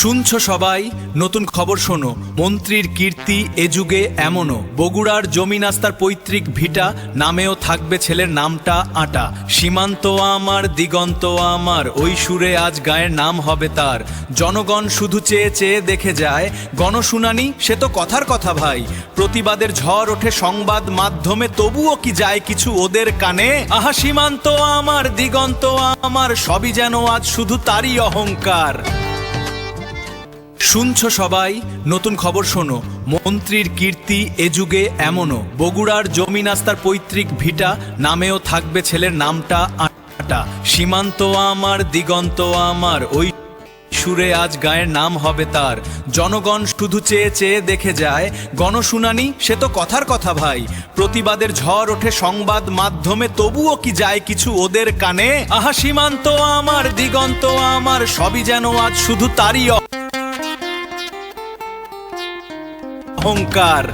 শুনছো সবাই, নতুন খবর শোনো। মন্ত্রীর কীর্তি এ যুগে এমনও, বগুড়ার জমি নাস্তার পৈতৃক ভিটা, নামেও থাকবে ছেলের নামটা আটা। সীমান্ত আমার, দিগন্ত আমার, ওই সুরে আজ গায়ের নাম হবে তার। জনগণ শুধু চেয়ে চেয়ে দেখে যায়, গণশুনানি সে তো কথার কথা ভাই। প্রতিবাদের ঝড় ওঠে সংবাদ মাধ্যমে, তবুও কি যায় কিছু ওদের কানে? আহা সীমান্ত আমার, দিগন্ত আমার, সবই যেন আজ শুধু তারই অহংকার। শুনছো সবাই, নতুন খবর শোনো। মন্ত্রীর কীর্তি এ যুগে এমনও, বগুড়ার জমি নাস্তার পৈতৃক ভিটা, নামেও থাকবে ছেলের নামটা আটা। সীমান্ত আমার, দিগন্ত আমার, ওই সুরে আজ গায়ের নাম হবে তার। জনগণ শুধু চেয়ে চেয়ে দেখে যায়, গণশুনানি সে তো কথার কথা ভাই। প্রতিবাদের ঝড় ওঠে সংবাদ মাধ্যমে, তবুও কি যায় কিছু ওদের কানে? আহা সীমান্ত আমার, দিগন্ত আমার, সবই যেন আজ শুধু তারই অহংকার।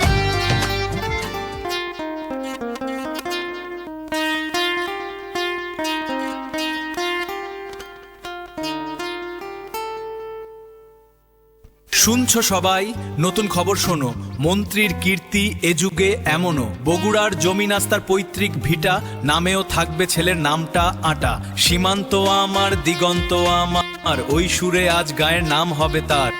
শুনছো সবাই, নতুন খবর শোনো। মন্ত্রীর কীর্তি এ যুগে এমনও, বগুড়ার জমি নাস্তার পৈতৃক ভিটা, নামেও থাকবে ছেলের নামটা আটা। সীমান্ত আমার, দিগন্ত আমার, ওই সুরে আজ গায়ের নাম হবে তার।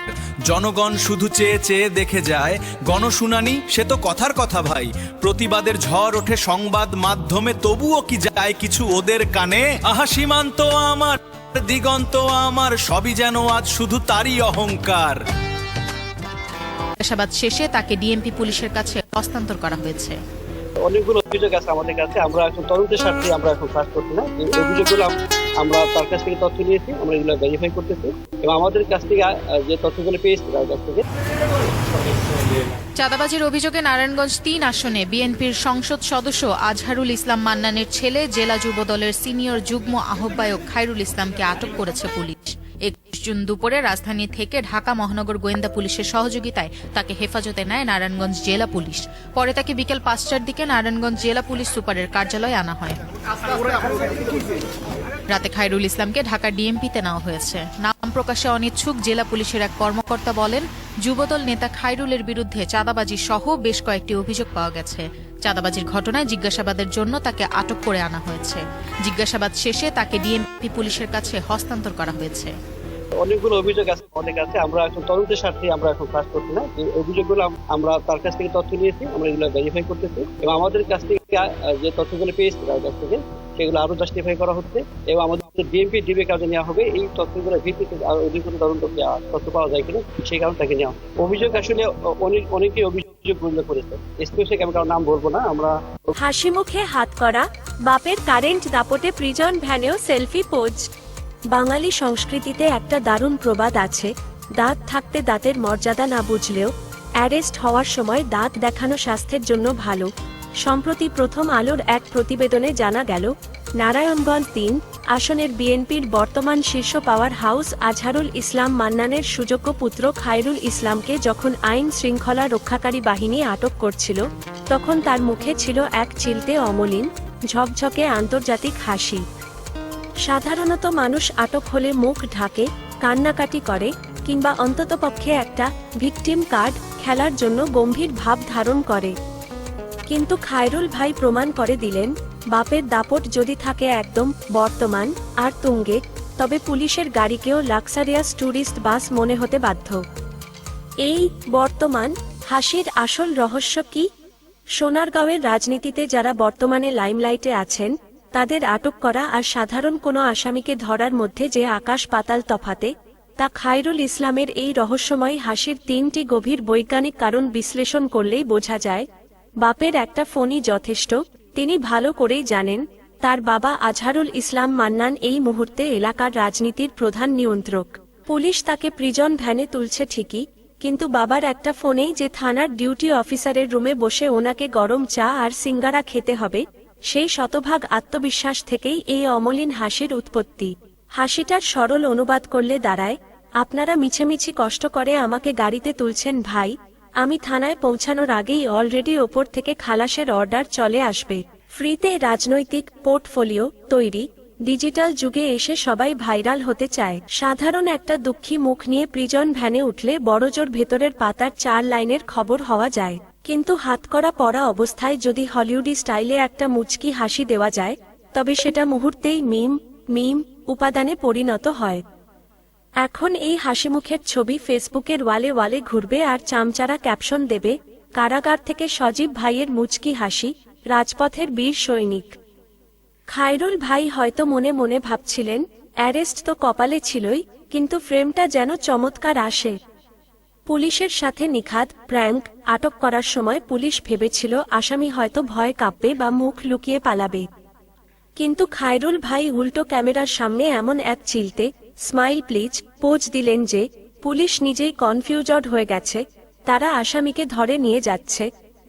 জনগণ শুধু চেয়ে চেয়ে দেখে যায়, গণশুনানি সে তো কথার কথা ভাই। প্রতিবাদের ঝড় ওঠে সংবাদ মাধ্যমে, তবুও কি যায় কিছু ওদের কানে? আহা সীমান্ত আমার, দিগন্ত আমার, সবই যেন আজ শুধু তারই অহংকার। জিজ্ঞাসাবাদ শেষে তাকে ডিএমপি পুলিশের কাছে হস্তান্তর করা হয়েছে। অনেকগুলো অভিযোগ আছে আমাদের কাছে, আমরা এখন তদন্তের স্বার্থে আমরা এখন কাজ করছি না। এই অভিযোগগুলো আমরা তার কাছ থেকে তথ্য নিয়েছি, আমরা এগুলো ভেরিফাই করতেছি এবং আমাদের কাছ থেকে যে তথ্যগুলো পেয়েছি তার কাছ থেকে। চাঁদাবাজির অভিযোগে নারায়ণগঞ্জ ৩ আসনে বিএনপির সংসদ সদস্য আজহারুল ইসলাম মান্নানের ছেলে জেলা যুব দলের সিনিয়র যুগ্ম আহ্বায়ক খায়রুল ইসলামকে আটক করেছে পুলিশ। ২১ জুন দুপুরে রাজধানী থেকে ঢাকা মহানগর গোয়েন্দা পুলিশের সহযোগিতায় তাকে হেফাজতে নেয় নারায়ণগঞ্জ জেলা পুলিশ। পরে তাকে বিকেল ৫টার দিকে নারায়ণগঞ্জ জেলা পুলিশ সুপারের কার্যালয়ে আনা হয়। রাতে খায়রুল ইসলামকে ঢাকা ডিএমপিতে নেওয়া হয়েছে। নাম প্রকাশে অনিচ্ছুক জেলা পুলিশের এক কর্মকর্তা বলেন, যুবদল নেতা খায়রুলের বিরুদ্ধে চাঁদাবাজি সহ বেশ কয়েকটি অভিযোগ পাওয়া গেছে। চাঁদাবাজির ঘটনায় জিজ্ঞাসাবাদের জন্য তাকে আটক করে আনা হয়েছে। জিজ্ঞাসাবাদ শেষে তাকে ডিএমপি পুলিশের কাছে হস্তান্তর করা হয়েছে। অনেকগুলো অভিযোগ আছে আমাদের কাছে, আমরা এখন তদন্তের স্বার্থে আমরা এখন কাজ করছি না। এই অভিযোগগুলো আমরা তার কাছ থেকে তথ্য নিয়েছি, আমরা এগুলো ভেরিফাই করতেছি এবং আমাদের কাছ থেকে যে তথ্যগুলো পেয়েছি তার কাছ থেকে সেগুলো আরো জাস্টিফাই করা হচ্ছে এবং আমাদের ডিএমপি ডিবি কাজে নেওয়া হবে। এই তথ্যগুলোর ভিত্তিতে আরো অধিক তদন্ত তথ্য পাওয়া যায় কিনা সেই কারণে তাকে নেওয়া। অভিযোগ আসলে অনেকেই অভিযোগ উল্লেখ করেছে, স্পেসিফিক আমি কারো নাম বলবো না। আমরা হাসি মুখে হাত করা, বাপের কারেন্ট দাপটে প্রিজন ভ্যানেও সেলফি পোজ। বাঙালি সংস্কৃতিতে একটা দারুণ প্রবাদ আছে, দাঁত থাকতে দাঁতের মর্যাদা না বুঝলেও অ্যারেস্ট হওয়ার সময় দাঁত দেখানো স্বাস্থ্যের জন্য ভালো। সম্প্রতি প্রথম আলোর এক প্রতিবেদনে জানা গেল, নারায়ণগঞ্জ ৩ আসনের বিএনপির বর্তমান শীর্ষ পাওয়ার হাউস আজহারুল ইসলাম মান্নানের সুযোগ্য পুত্র খায়রুল ইসলামকে যখন আইন শৃঙ্খলা রক্ষাকারী বাহিনী আটক করছিল, তখন তার মুখে ছিল এক চিলতে অমলিন ঝকঝকে আন্তর্জাতিক হাসি। সাধারণত মানুষ আটক হলে মুখ ঢাকে, কান্নাকাটি করে কিংবা অন্ততপক্ষে একটা ভিকটিম কার্ড খেলার জন্য গম্ভীর ভাব ধারণ করে। কিন্তু খায়রুল ভাই প্রমাণ করে দিলেন, বাপের দাপট যদি থাকে একদম বর্তমান আর তুঙ্গে, তবে পুলিশের গাড়িকেও লাক্সারিয়াস ট্যুরিস্ট বাস মনে হতে বাধ্য। এই বর্তমান হাসির আসল রহস্য কি? সোনারগাঁওয়ের রাজনীতিতে যারা বর্তমানে লাইমলাইটে আছেন, তাদের আটক করা আর সাধারণ কোনো আসামিকে ধরার মধ্যে যে আকাশ পাতাল তফাতে, তা খায়রুল ইসলামের এই রহস্যময় হাসির ৩টি গভীর বৈজ্ঞানিক কারণ বিশ্লেষণ করলেই বোঝা যায়। বাপের একটা ফোনই যথেষ্ট। তিনি ভালো করেই জানেন, তার বাবা আজহারুল ইসলাম মান্নান এই মুহূর্তে এলাকার রাজনীতির প্রধান নিয়ন্ত্রক। পুলিশ তাকে প্রিজন ভ্যানে তুলছে ঠিকই, কিন্তু বাবার একটা ফোনেই যে থানার ডিউটি অফিসারের রুমে বসে ওনাকে গরম চা আর সিঙ্গারা খেতে হবে, সেই শতভাগ আত্মবিশ্বাস থেকেই এই অমলিন হাসির উৎপত্তি। হাসিটার সরল অনুবাদ করলে দাঁড়ায়, আপনারা মিছেমিছি কষ্ট করে আমাকে গাড়িতে তুলছেন ভাই, আমি থানায় পৌঁছানোর আগেই অলরেডি ওপর থেকে খালাসের অর্ডার চলে আসবে। ফ্রিতে রাজনৈতিক পোর্টফোলিও তৈরি, ডিজিটাল যুগে এসে সবাই ভাইরাল হতে চায়। সাধারণ একটা দুঃখী মুখ নিয়ে প্রিজন ভ্যানে উঠলে বড়জোর ভেতরের পাতার 4 লাইনের খবর হওয়া যায়, কিন্তু হাতকড়া পরা অবস্থায় যদি হলিউডি স্টাইলে একটা মুচকি হাসি দেওয়া যায়, তবে সেটা মুহূর্তেই মিম উপাদানে পরিণত হয়। এখন এই হাসিমুখের ছবি ফেসবুকের ওয়ালে ওয়ালে ঘুরবে আর চামচারা ক্যাপশন দেবে, কারাগার থেকে সজীব ভাইয়ের মুচকি হাসি, রাজপথের বীর সৈনিক। খায়রুল ভাই হয়তো মনে মনে ভাবছিলেন, অ্যারেস্ট তো কপালে ছিলই, কিন্তু ফ্রেমটা যেন চমৎকার আসে। পুলিশের সাথে নিখাদ প্র্যাঙ্ক আটক করার সময় পুলিশ ভেবেছিল আসামি হয়তো ভয় কাঁপবে বা মুখ লুকিয়ে পালাবে, কিন্তু খায়রুল ভাই উল্টো ক্যামেরার সামনে এমন এক চিলতে স্মাইল প্লিজ পোজ দিলেন যে পুলিশ নিজেই কনফিউজড হয়ে গেছে তারা আসামিকে ধরে নিয়ে যাচ্ছে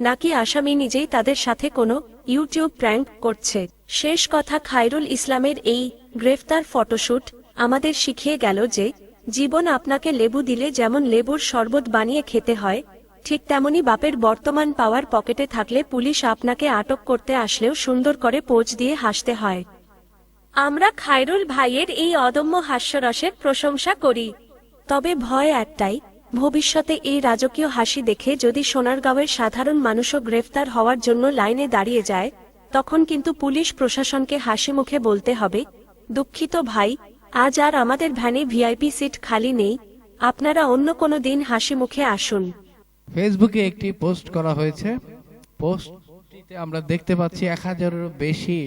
নাকি আসামি নিজেই তাদের সাথে কোনো ইউটিউব প্র্যাঙ্ক করছে। শেষ কথা, খায়রুল ইসলামের এই গ্রেফতার ফটোশুট আমাদের শিখিয়ে গেল যে জীবন আপনাকে লেবু দিলে যেমন লেবুর শরবত বানিয়ে খেতে হয়, ঠিক তেমনি বাপের বর্তমান পাওয়ার পকেটে থাকলে পুলিশ আপনাকে আটক করতে আসলেও সুন্দর করে পোজ দিয়ে হাসতে হয়। আমরা খায়রুল ভাইয়ের এই অদম্য হাস্যরসের প্রশংসা করি, তবে ভয় একটাই, ভবিষ্যতে এই রাজকীয় হাসি দেখে যদি সোনারগাঁওয়ের সাধারণ মানুষও গ্রেফতার হওয়ার জন্য লাইনে দাঁড়িয়ে যায়, তখন কিন্তু পুলিশ প্রশাসনকে হাসি মুখে বলতে হবে, দুঃখিত ভাই, আজ আর আমাদের ভ্যানে ভিআইপি সিট খালি নেই, আপনারা অন্য কোনো দিন হাসি মুখে আসুন। ফেসবুকে একটি পোস্ট করা হয়েছে। পোস্টটিতে আমরা দেখতে পাচ্ছি 1000-এরও বেশি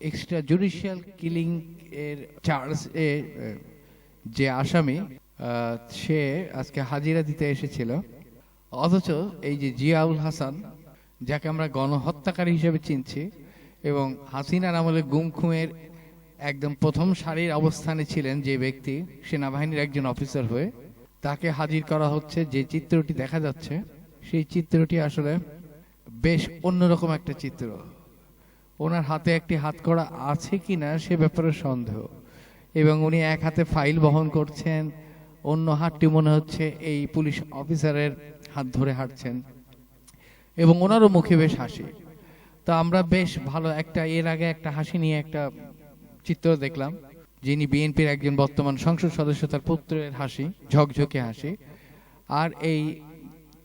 এক্সট্রা জুডিশিয়াল কিলিং এর চার্জ যে আসামি সে আজকে হাজিরা দিতে এসেছিল, অথচ এই যে জিয়াউল হাসান, যাকে আমরা গণহত্যাকারী হিসেবে চিনছি এবং হাসিনার আমলে গুম খুমের একদম প্রথম সারির অবস্থানে ছিলেন যে ব্যক্তি, সেনাবাহিনীর একজন অফিসার হয়ে তাকে হাজির করা হচ্ছে। যে চিত্রটি দেখা যাচ্ছে সেই চিত্রটি আসলে বেশ অন্যরকম একটা চিত্র। ওনার হাতে একটি হাতকড়া আছে কিনা সে ব্যাপারে সন্দেহ, এবং উনি এক হাতে ফাইল বহন করছেন, অন্য হাতটি মনে হচ্ছে এই পুলিশ অফিসারের হাত ধরে হাঁটছেন, এবং ওনারও মুখে বেশ হাসি। তো আমরা বেশ ভালো একটা এর আগে একটা হাসি নিয়ে একটা চিত্র দেখলাম, যিনি বিএনপির একজন বর্তমান সংসদ সদস্য, তার পুত্রের হাসি, ঝকঝকে হাসি। আর এই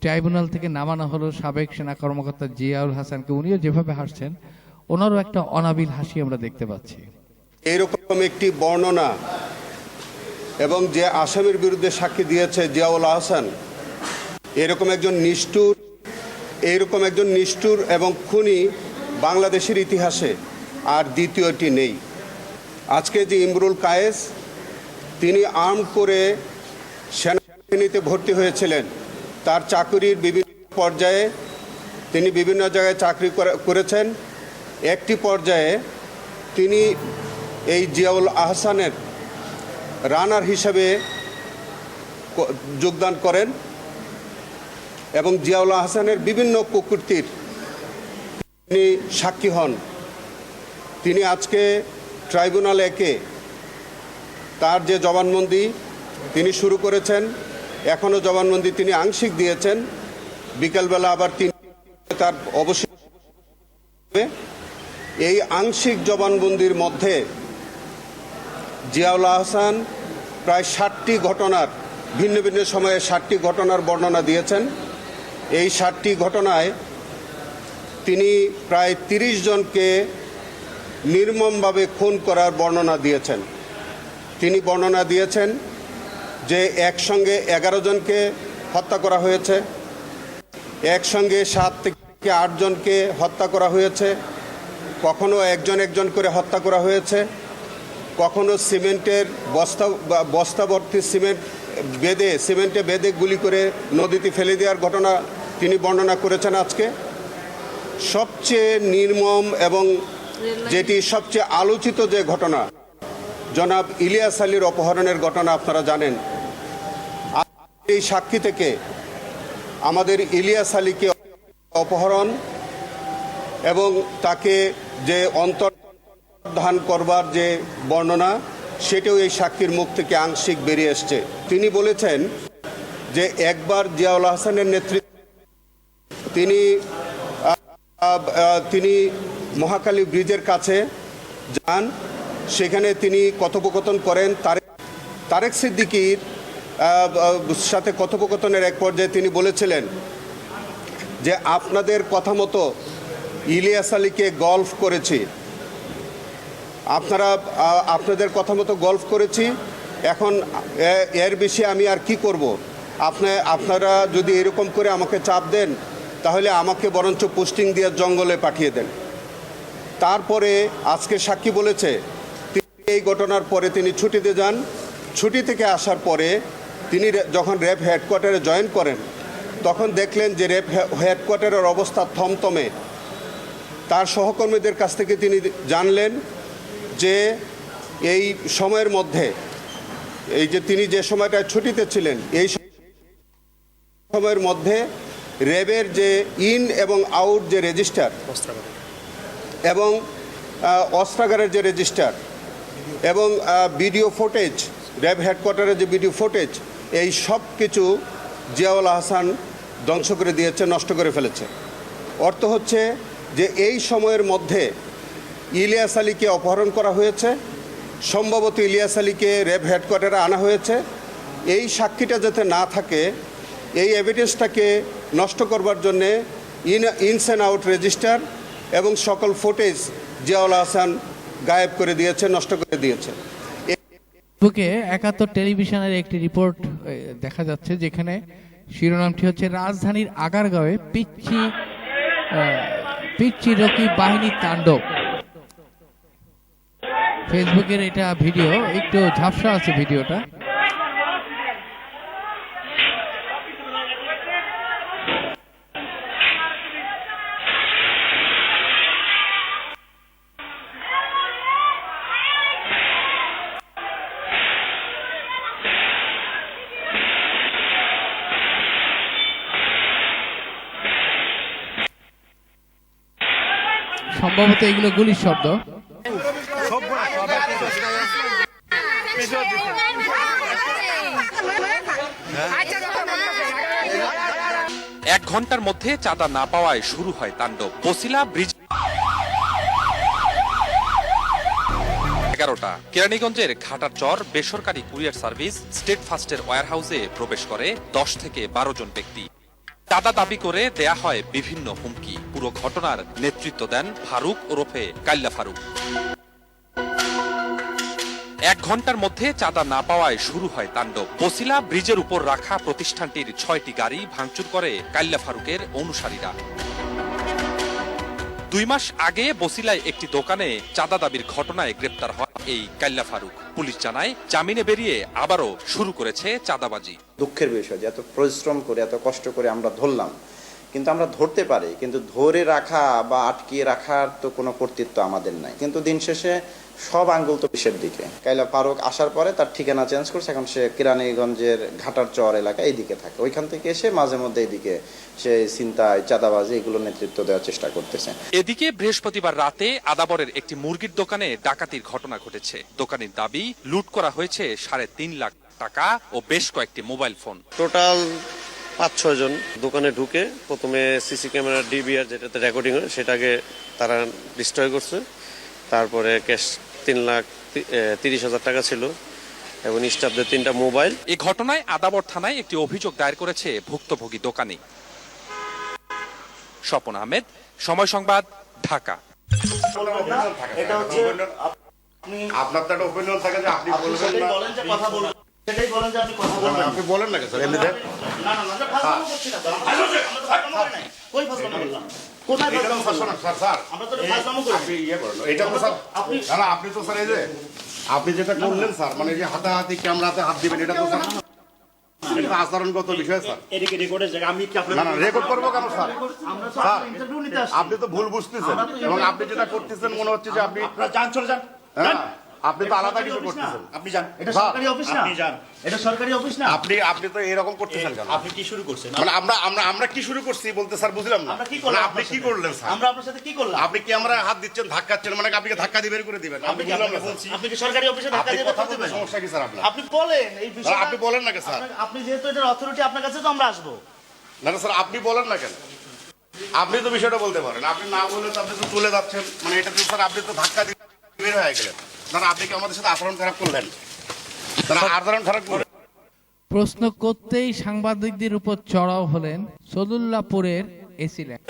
ট্রাইব্যুনাল থেকে নামানো হলো সাবেক সেনা কর্মকর্তা জিয়াউল হাসানকে, উনিও যেভাবে হাসছেন ওনারও একটা অনাবিল হাসি আমরা দেখতে পাচ্ছি। এইরকম একটি বর্ণনা এবং যে আসামির বিরুদ্ধে সাক্ষী দিয়েছে জিয়াউল হাসান, এইরকম একজন নিষ্ঠুর এবং খুনি বাংলাদেশের ইতিহাসে আর দ্বিতীয়টি নেই। আজকে যে ইমরুল কায়েস, তিনি আর্ম করে সেনাবাহিনীতে ভর্তি হয়েছিলেন, তার চাকরির বিভিন্ন পর্যায়ে তিনি বিভিন্ন জায়গায় চাকরি করেছেন। একটি পর্যায়ে তিনি এই জিয়াউল আহসানের রানার হিসাবে যোগদান করেন এবং জিয়াউল আহসানের বিভিন্ন কুকীর্তির তিনি সাক্ষী হন। তিনি আজকে ট্রাইব্যুনাল একে তার যে জবানবন্দি তিনি শুরু করেছেন, এখনও জবানবন্দি তিনি আংশিক দিয়েছেন, বিকেলবেলা আবার তিনি তার অবশ্যই। এই আংশিক জবানবন্দির মধ্যে জিয়াউল আহসান প্রায় 60টি ঘটনার ভিন্ন ভিন্ন সময়ে 60টি ঘটনার বর্ণনা দিয়েছেন। এই 60টি ঘটনায় তিনি প্রায় 30 জনকে নির্মমভাবে খুন করার বর্ণনা দিয়েছেন। তিনি বর্ণনা দিয়েছেন যে একসঙ্গে 11 জনকে হত্যা করা হয়েছে, একসঙ্গে 7 থেকে 8 জনকে হত্যা করা হয়েছে, কখনো একজন করে হত্যা করা হয়েছে, কখনো সিমেন্টের বস্তাভর্তি সিমেন্টে বেঁধে গুলি করে নদীতে ফেলে দেওয়ার ঘটনা তিনি বর্ণনা করেছেন। আজকে সবচেয়ে নির্মম এবং যেটি সবচেয়ে আলোচিত যে ঘটনা, জনাব ইলিয়াস আলীর অপহরণের ঘটনা আপনারা জানেন। এই সাক্ষী থেকে আমাদের ইলিয়াস আলীকে অপহরণ এবং তাকে যে অন্তর্ধান করবার যে বর্ণনা, সেটাও এই সাক্ষীর মুখ থেকে আংশিক বেরিয়ে এসছে। তিনি বলেছেন যে একবার জিয়াউল হাসানের নেতৃত্বে তিনি মহাখালী ব্রিজের কাছে যান সেখানে তিনি কথোপকথন করেন। তারেক সিদ্দিকীর সাথে কথোপকথনের এক পর্যায়ে তিনি বলেছিলেন যে আপনাদের কথা মতো ইলিয়াস আলীকে গল্ফ করেছি, আপনাদের কথা মতো গল্ফ করেছি, এখন এর বেশি আমি আর কি করব। আপনারা যদি এরকম করে আমাকে চাপ দেন তাহলে আমাকে বরঞ্চ পোস্টিং দিয়ে জঙ্গলে পাঠিয়ে দেন। তারপরে আজকে সাক্ষী বলেছে তিনি এই ঘটনার পরে তিনি ছুটিতে যান। ছুটি থেকে আসার পরে তিনি যখন র্যাব হেডকোয়ার্টারে জয়েন করেন তখন দেখলেন যে র্যাব হেডকোয়ার্টারের অবস্থা থমথমে। তার সহকর্মীদের কাছ থেকে তিনি জানলেন যে এই সময়ের মধ্যে এই যে তিনি যে সময়টা ছুটিতে ছিলেন এই সময়ের মধ্যে র্যাবের যে ইন এবং আউট যে রেজিস্টার এবং অস্ত্রাগারের যে রেজিস্টার এবং ভিডিও ফুটেজ, র্যাব হেডকোয়ার্টারের যে ভিডিও ফুটেজ, এই সব কিছু জিয়াউল হাসান ধ্বংস করে দিয়েছে, নষ্ট করে ফেলেছে। অর্থ হচ্ছে যে এই সময়ের মধ্যে ইলিয়াস আলীকে অপহরণ করা হয়েছে, সম্ভবত ইলিয়াস আলীকে র্যাব হেডকোয়ার্টারে আনা হয়েছে। এই সাক্ষীটা যাতে না থাকে, এই এভিডেন্সটাকে নষ্ট করবার জন্যে ইনস অ্যান্ড আউট রেজিস্টার এবং সকল ফুটেজ জিয়াউল হাসান গায়েব করে দিয়েছে, নষ্ট করে দিয়েছে। ফেসবুকে ৭১ টেলিভিশনের একটি রিপোর্ট দেখা যাচ্ছে, যেখানে শিরোনামটি হচ্ছে রাজধানীর আগারগাঁওয়ে পিচ্চি রকি বাহিনীর তাণ্ডব। ফেসবুকের এটা ভিডিও, একটু ঝাপসা আছে ভিডিওটা। সম্ভবত এগুলো গুলির শব্দ। এক ঘন্টার মধ্যে চাঁদা না পাওয়ায় শুরু হয় তাণ্ডব। বছিলা ব্রিজ 11টা। কেরানীগঞ্জের ঘাটারচর বেসরকারি কুরিয়ার সার্ভিস স্টেট ফাস্টের ওয়্যারহাউসে প্রবেশ করে 10 থেকে 12 জন ব্যক্তি। চাঁদা দাবি করে দেয়া হয় বিভিন্ন হুমকি। পুরো ঘটনার নেতৃত্ব দেন ফারুক ওরফে কাল্লা ফারুক। এক ঘন্টার মধ্যে চাঁদা না পাওয়ায় শুরু হয় তাণ্ডব। বছিলা ব্রিজের উপর রাখা প্রতিষ্ঠানটির 6টি গাড়ি ভাঙচুর করে কাল্লা ফারুকের অনুসারীরা। 2 মাস আগে বছিলায় একটি দোকানে চাঁদা দাবির ঘটনায় গ্রেপ্তার হয় এই কাল্লা ফারুক। পুলিশ জানায় জামিনে বেরিয়ে আবারও শুরু করেছে চাঁদাবাজি। দুঃখের বিষয় যে এত পরিশ্রম করে এত কষ্ট করে আমরা ধরলাম, কিন্তু আমরা ধরতে পারি, কিন্তু ধরে রাখা বা আটকিয়ে রাখার তো কোনো কর্তৃত্ব আমাদের নাই। কিন্তু দিন শেষে সব আঙ্গুল তো পিসের দিকে। কাইলা ফারুক আসার পরে তার ঠিকানা চেঞ্জ করছে, এখন সে কেরানীগঞ্জের ঘাটারচর এলাকা এইদিকে থাকে। ওইখান থেকে এসে মাঝে মধ্যে এইদিকে সে ছিনতাই, চাঁদাবাজি এগুলো নেতৃত্ব দেওয়ার চেষ্টা করতেছে। এদিকে বৃহস্পতিবার রাতে আদাবরের একটি মুরগির দোকানে ডাকাতির ঘটনা ঘটেছে। দোকানের দাবি লুট করা হয়েছে 3.5 লাখ টাকা ও বেশ কয়েকটি মোবাইল ফোন। টোটাল 5-6 জন দোকানে ঢুকে প্রথমে সিসি ক্যামেরার ডিভিআর যেটাতে রেকর্ডিং হয় সেটাকে তারা ডিস্ট্রয় করছে। তারপরে ক্যাশ 3,30,000 টাকা ছিল এবং স্টাফদের 3টা মোবাইল। এই ঘটনায় আদাবর থানায় একটি অভিযোগ দায়ের করেছে ভুক্তভোগী দোকানি। স্বপন আহমেদ, সময় সংবাদ, ঢাকা। এটা হচ্ছে আপনার তো একটা ওপিনিয়ন থাকে যে আপনি বলবেন যে কথা বলবেন, সেটাই বলেন যে আপনি কথা বলবেন। আপনি বলেন না স্যার এমনিতে। না না না, ফাজলামো করছি না। ফাজলামো করে নাই। কই ফাজলামো করলাম? কোথায় ফাজলামো করলাম? স্যার আমরা তো ফাজলামো করি। আপনি করেন। এটা তো স্যার আপনি না আপনি তো স্যার এই যে আপনি যেটা করলেন স্যার, মানে যে হাতাহাতি ক্যামেরাতে হাত দিবেন, এটা তো স্যার এটা আচরণগত বিষয় স্যার। এদিকে রেকর্ডের জায়গা আমি কি আপনার না না রেকর্ড করব কেন স্যার? আমরা তো আপনার ইন্টারভিউ নিতে আসছি। আপনি তো ভুল বুঝতেছেন এবং আপনি যেটা করতেছেন মনে হচ্ছে যে আপনি আপনারা যান, চলে যান। আপনি তো আলাদা কিছু করতেছেন। আপনি যান, এটা সরকারি অফিস না। আপনি যান, এটা সরকারি অফিস না। আপনি তো এরকম করতেছেন কেন? আপনি কি শুরু করছেন? মানে আমরা কি শুরু করছি বলতে স্যার বুঝলাম না। আপনি কি করলেন স্যার? আমরা আপনার সাথে কি করলাম? আপনি কি আমরা হাত দিচ্ছেন, ধাক্কাচ্ছেন, মানে আপনি ধাক্কা দিয়ে বের করে দিবেন? আপনি কি আমরা বলছি আপনি কি সরকারি অফিসে ধাক্কা দিয়ে বের করে দিবেন? সমস্যা কি স্যার আপনার? আপনি বলেন এই বিষয়ে। আপনি বলেন না কেন স্যার? আপনি যেহেতু এটার অথরিটি আপনার কাছে, তো আমরা আসবো না। না স্যার আপনি বলেন না কেন? আপনি তো বিষয়টা বলতে পারেন। আপনি না বললে তো আপনি তো চলে যাচ্ছেন, মানে এটা তো স্যার আপনি তো ধাক্কা দিয়ে বের হয়ে গেলেন। দাদা আপনি কি আমাদের সাথে আচরণ খারাপ করলেন? দাদা আচরণ খারাপ করলেন। প্রশ্ন করতেই সাংবাদিকদের উপর চড়াও হলেন সদুল্লাপুরের এসি ল্যাব।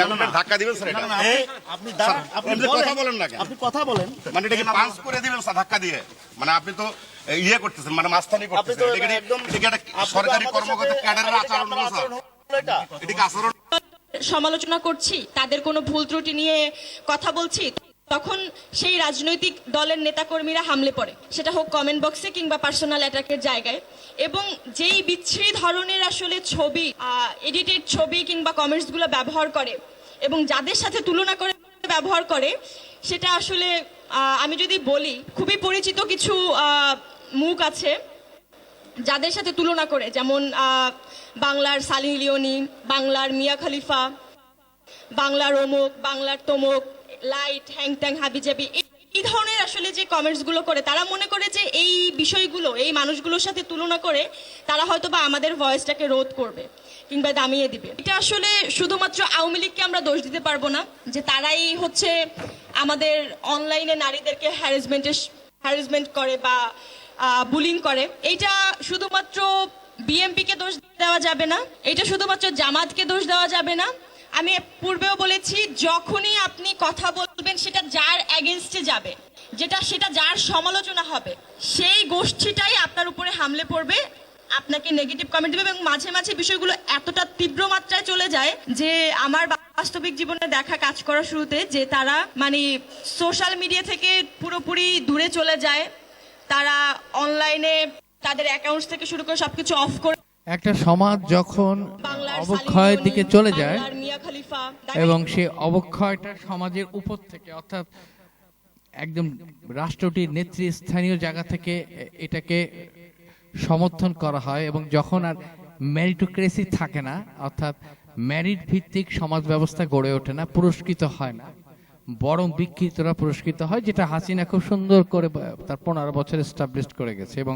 আপনি ধাক্কা দিবেন স্যার এটা? আপনি দাঁড়ান, আপনি কথা বলেন না কেন? আপনি কথা বলেন। মানে এটা কি পাঁচ করে দিবেন স্যার ধাক্কা দিয়ে? মানে আপনি তো ইয়ে করতেছেন, মানে মাস্তানি করতেছেন। এটা কি একটা সরকারি কর্মকর্তা ক্যাডারের আচরণ হলো স্যার? এটা কি আচরণ? সমালোচনা করছি, তাদের কোনো ভুল ত্রুটি নিয়ে কথা বলছি, তখন সেই রাজনৈতিক দলের নেতাকর্মীরা হামলে পড়ে, সেটা হোক কমেন্ট বক্সে কিংবা পার্সোনাল অ্যাটাকের জায়গায়। এবং যেই বিচ্ছিরি ধরনের আসলে ছবি, এডিটেড ছবি কিংবা কমেন্টসগুলো ব্যবহার করে এবং যাদের সাথে তুলনা করে ব্যবহার করে, সেটা আসলে আমি যদি বলি, খুবই পরিচিত কিছু মুখ আছে যাদের সাথে তুলনা করে, যেমন বাংলার সানি লিওনি, বাংলার মিয়া খলিফা, বাংলার অমুক, বাংলার তমুক, লাইট, হ্যাংট্যাং, হাবিজাবি, এই ধরনের আসলে যে কমেন্টসগুলো করে, তারা মনে করে যে এই বিষয়গুলো এই মানুষগুলোর সাথে তুলনা করে তারা হয়তো বা আমাদের ভয়েসটাকে রোধ করবে কিংবা দামিয়ে দিবে। এটা আসলে শুধুমাত্র আওয়ামী লীগকে আমরা দোষ দিতে পারবো না যে তারাই হচ্ছে আমাদের অনলাইনে নারীদেরকে হ্যারাসমেন্ট করে বা বুলিং করে। এইটা শুধুমাত্র বিএনপিকে দোষ দেওয়া যাবে না, এটা শুধুমাত্র জামাতকে দোষ দেওয়া যাবে না। আমি পূর্বেও বলেছি, যখনই আপনি কথা বলবেন সেটা যার এগেনস্টে যাবে, সেটা যার সমালোচনা হবে, সেই গোষ্ঠীটাই আপনার উপরে হামলে পড়বে, আপনাকে নেগেটিভ কমেন্ট দেবে। এবং মাঝে মাঝে বিষয়গুলো এতটা তীব্র মাত্রায় চলে যায় যে আমার বাস্তবিক জীবনে দেখা কাজ করার শুরুতে যে তারা মানে সোশ্যাল মিডিয়া থেকে পুরোপুরি দূরে চলে যায়, তারা অনলাইনে তাদের অ্যাকাউন্টস থেকে শুরু করে সবকিছু অফ করে। একটা সমাজ যখন অবক্ষয়ের দিকে চলে যায় এবং সে অবক্ষয়টা সমাজের উপর থেকে, অর্থাৎ একদম রাষ্ট্রটির নেতৃস্থানীয় জায়গা থেকে এটাকে সমর্থন করা হয়, এবং যখন আর মেরিটোক্রেসি থাকে না, অর্থাৎ মেরিট ভিত্তিক সমাজ ব্যবস্থা গড়ে ওঠে না, পুরস্কৃত হয় না, বরং বিকৃতরা পুরস্কৃত হয়, যেটা হাসিনা খুব সুন্দর করে তার 15 বছর এস্টাবলিশ করে গেছে, এবং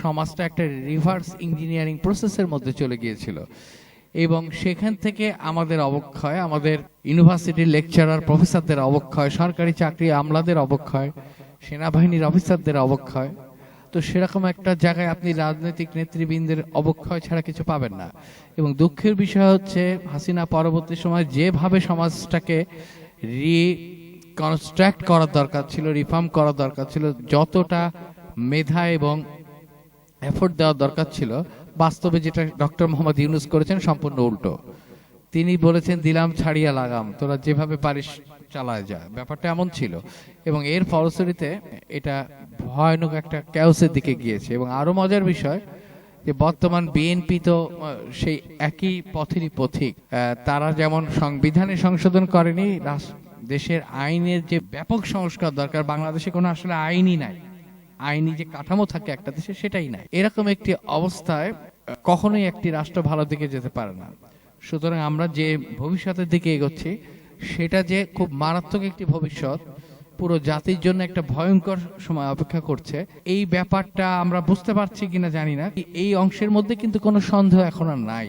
সমাজটা একটা রিভার্স ইঞ্জিনিয়ারিং প্রসেসের মধ্যে চলে গিয়েছিল। এবং সেখান থেকে আমাদের অবক্ষয়, আমাদের ইউনিভার্সিটির লেকচারার প্রফেসরদের অবক্ষয়, সরকারি চাকরি আমলাদের অবক্ষয়, সেনাবাহিনীর অফিসারদের অবক্ষয়। তো সেরকম একটা জায়গায় আপনি রাজনৈতিক নেতৃবৃন্দের অবক্ষয় ছাড়া কিছু পাবেন না। এবং দুঃখের বিষয় হচ্ছে, হাসিনা পরবর্তী সময় যেভাবে সমাজটাকে রিকনস্ট্রাক্ট করার দরকার ছিল, রিফর্ম করার দরকার ছিল, যতটা মেধা এবং এফোর্ট দেওয়ার দরকার ছিল, বাস্তবে যেটা ডক্টর মোহাম্মদ ইউনূস করেছেন সম্পূর্ণ উল্টো। তিনি বলেছেন, দিলাম ছাড়িয়া লাগাম, তোরা যেভাবে পারিস চালায় যা, ব্যাপারটা এমন ছিল। এবং এর ফলশ্রুতিতে এটা ভয়ানক একটা ক্যাওসের দিকে গিয়েছে। এবং আরো মজার বিষয় যে বর্তমান বিএনপি তো সেই একই পথেরই পথিক। তারা যেমন সংবিধানে সংশোধন করেনি, দেশের আইনের যে ব্যাপক সংস্কার দরকার, বাংলাদেশে কোনো আসলে আইনই নাই, আইনি যে কাঠামো থাকে একটা দেশে সেটাই নাই। এরকম একটি অবস্থায় কখনোই একটি রাষ্ট্র ভালো দিকে যেতে পারে না। সুতরাং আমরা যে ভবিষ্যতের দিকে এগোচ্ছি, সেটা যে খুব মারাত্মক একটি ভবিষ্যৎ, পুরো জাতির জন্য একটা ভয়ঙ্কর সময় অপেক্ষা করছে, এই ব্যাপারটা আমরা বুঝতে পারছি কিনা জানি না। এই অংশের মধ্যে কিন্তু কোনো সন্দেহ এখন আর নাই।